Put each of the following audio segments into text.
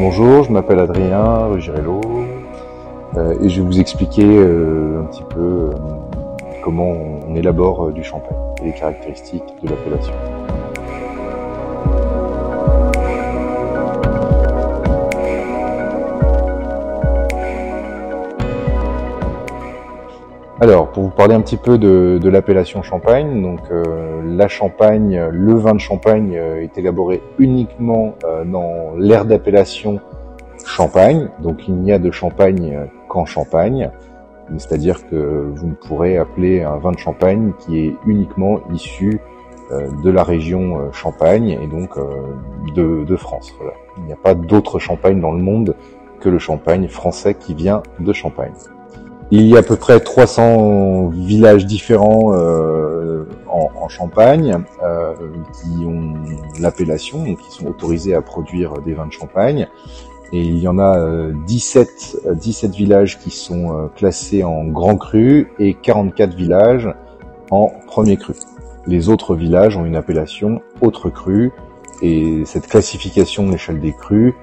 Bonjour, je m'appelle Adrien Ruggiero et je vais vous expliquer un petit peu comment on élabore du champagne et les caractéristiques de l'appellation. Alors, pour vous parler un petit peu de l'appellation Champagne, donc la Champagne, le vin de Champagne est élaboré uniquement dans l'aire d'appellation Champagne, donc il n'y a de Champagne qu'en Champagne, c'est-à-dire que vous ne pourrez appeler un vin de Champagne qui est uniquement issu de la région Champagne et donc de France. Voilà. Il n'y a pas d'autre Champagne dans le monde que le Champagne français qui vient de Champagne. Il y a à peu près 300 villages différents en Champagne qui ont l'appellation, donc qui sont autorisés à produire des vins de Champagne. Et il y en a 17 villages qui sont classés en grand cru et 44 villages en premier cru. Les autres villages ont une appellation autre cru et cette classification de l'échelle des crus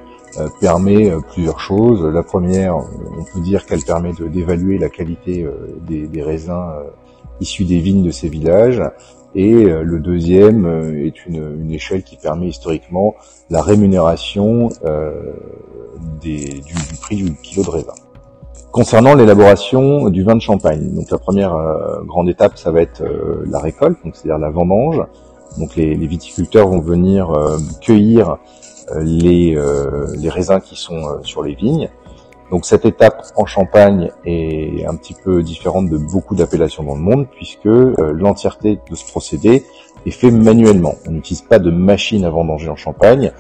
permet plusieurs choses. La première, on peut dire qu'elle permet d'évaluer la qualité des raisins issus des vignes de ces villages. Et le deuxième est une échelle qui permet historiquement la rémunération du prix du kilo de raisin. Concernant l'élaboration du vin de Champagne, donc la première grande étape, ça va être la récolte, donc c'est-à-dire la vendange. Donc les viticulteurs vont venir cueillir les raisins qui sont sur les vignes. Donc cette étape en Champagne est un petit peu différente de beaucoup d'appellations dans le monde puisque l'entièreté de ce procédé est fait manuellement. On n'utilise pas de machine à vendanger en Champagne,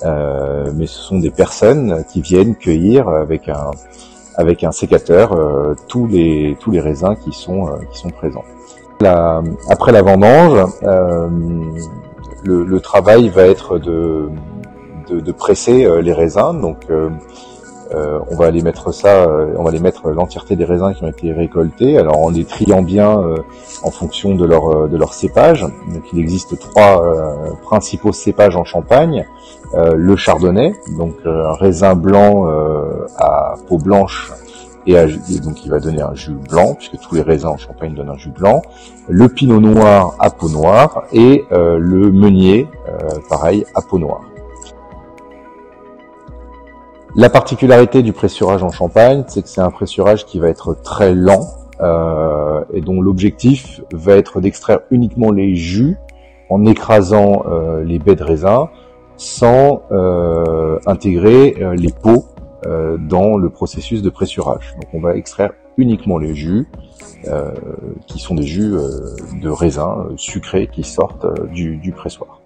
mais ce sont des personnes qui viennent cueillir avec un sécateur tous les raisins qui sont présents. Après la vendange, le travail va être de presser les raisins. Donc on va aller mettre l'entièreté des raisins qui ont été récoltés, alors en les triant bien en fonction de leur cépage. Donc il existe trois principaux cépages en Champagne. Le chardonnay, donc un raisin blanc à peau blanche et donc il va donner un jus blanc, puisque tous les raisins en Champagne donnent un jus blanc. Le pinot noir à peau noire et le meunier, pareil, à peau noire. La particularité du pressurage en Champagne, c'est que c'est un pressurage qui va être très lent et dont l'objectif va être d'extraire uniquement les jus en écrasant les baies de raisin sans intégrer les peaux dans le processus de pressurage. Donc on va extraire uniquement les jus qui sont des jus de raisin sucrés qui sortent du pressoir.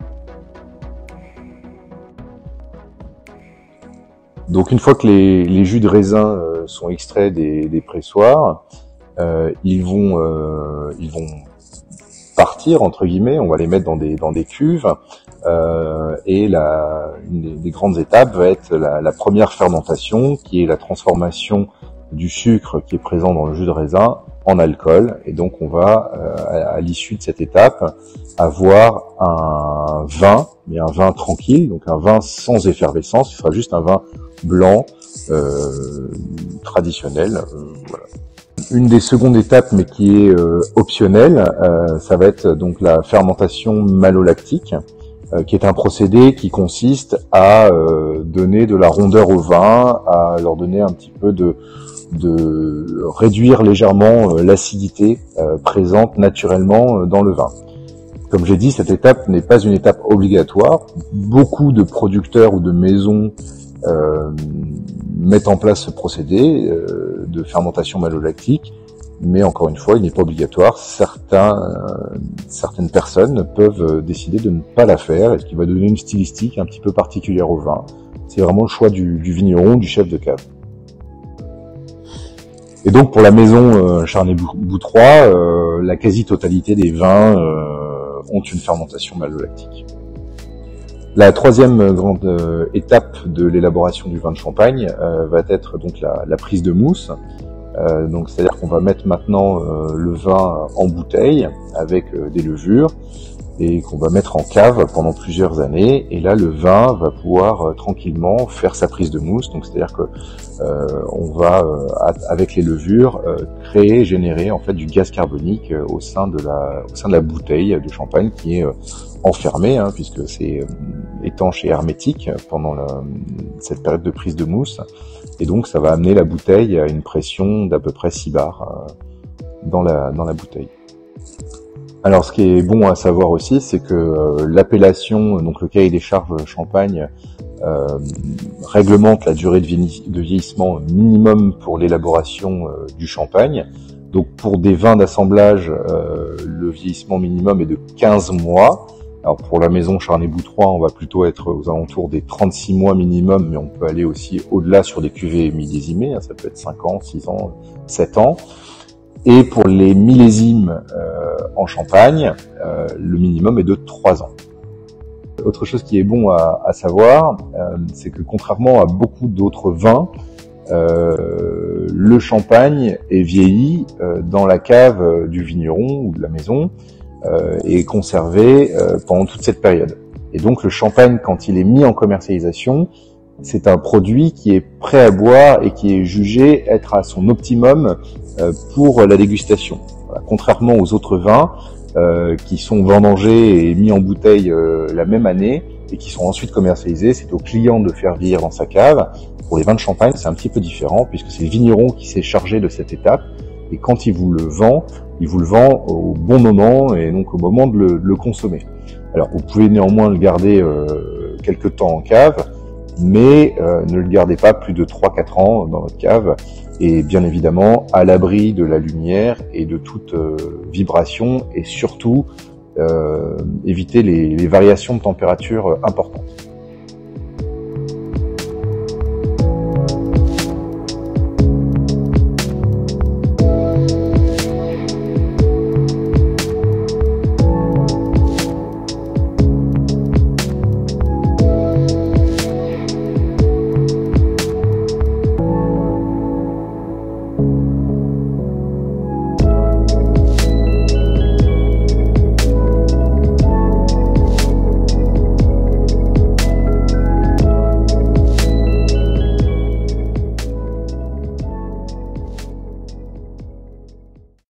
Donc une fois que les jus de raisin sont extraits des pressoirs, ils vont partir entre guillemets. On va les mettre dans des cuves et une des grandes étapes va être la première fermentation, qui est la transformation du sucre qui est présent dans le jus de raisin en alcool. Et donc on va à l'issue de cette étape avoir un vin, mais un vin tranquille, donc un vin sans effervescence. Ce sera juste un vin blanc traditionnel. Voilà. Une des secondes étapes, mais qui est optionnelle, ça va être donc la fermentation malolactique, qui est un procédé qui consiste à donner de la rondeur au vin, à leur donner un petit peu de réduire légèrement l'acidité présente naturellement dans le vin. Comme j'ai dit, cette étape n'est pas une étape obligatoire. Beaucoup de producteurs ou de maisons mettent en place ce procédé de fermentation malolactique, mais encore une fois, il n'est pas obligatoire. Certaines personnes peuvent décider de ne pas la faire, et ce qui va donner une stylistique un petit peu particulière au vin. C'est vraiment le choix du vigneron, du chef de cave. Et donc pour la maison Charnay-Boutroy, la quasi-totalité des vins ont une fermentation malolactique. La troisième grande étape de l'élaboration du vin de Champagne va être donc la prise de mousse. Donc c'est-à-dire qu'on va mettre maintenant le vin en bouteille avec des levures. et qu'on va mettre en cave pendant plusieurs années. Et là, le vin va pouvoir tranquillement faire sa prise de mousse. Donc, c'est-à-dire que on va, avec les levures, générer en fait du gaz carbonique au sein de la bouteille de champagne qui est enfermée, hein, puisque c'est étanche et hermétique pendant cette période de prise de mousse. Et donc, ça va amener la bouteille à une pression d'à peu près 6 bars dans la bouteille. Alors, ce qui est bon à savoir aussi, c'est que l'appellation, donc le cahier des charges Champagne, réglemente la durée de vieillissement minimum pour l'élaboration du champagne. Donc, pour des vins d'assemblage, le vieillissement minimum est de 15 mois. Alors, pour la maison Charnay-Boutroy, on va plutôt être aux alentours des 36 mois minimum, mais on peut aller aussi au-delà sur des cuvées millésimées, hein, ça peut être 5 ans, 6 ans, 7 ans. Et pour les millésimes en Champagne, le minimum est de 3 ans. Autre chose qui est bon à savoir, c'est que contrairement à beaucoup d'autres vins, le champagne est vieilli dans la cave du vigneron ou de la maison et conservé pendant toute cette période. Et donc le champagne, quand il est mis en commercialisation, c'est un produit qui est prêt à boire et qui est jugé être à son optimum pour la dégustation. Voilà. Contrairement aux autres vins qui sont vendangés et mis en bouteille la même année et qui sont ensuite commercialisés, c'est au client de faire vieillir dans sa cave. Pour les vins de champagne, c'est un petit peu différent puisque c'est le vigneron qui s'est chargé de cette étape et quand il vous le vend au bon moment et donc au moment de le consommer. Alors vous pouvez néanmoins le garder quelques temps en cave, mais ne le gardez pas plus de 3-4 ans dans votre cave et bien évidemment à l'abri de la lumière et de toute vibration et surtout éviter les variations de température importantes.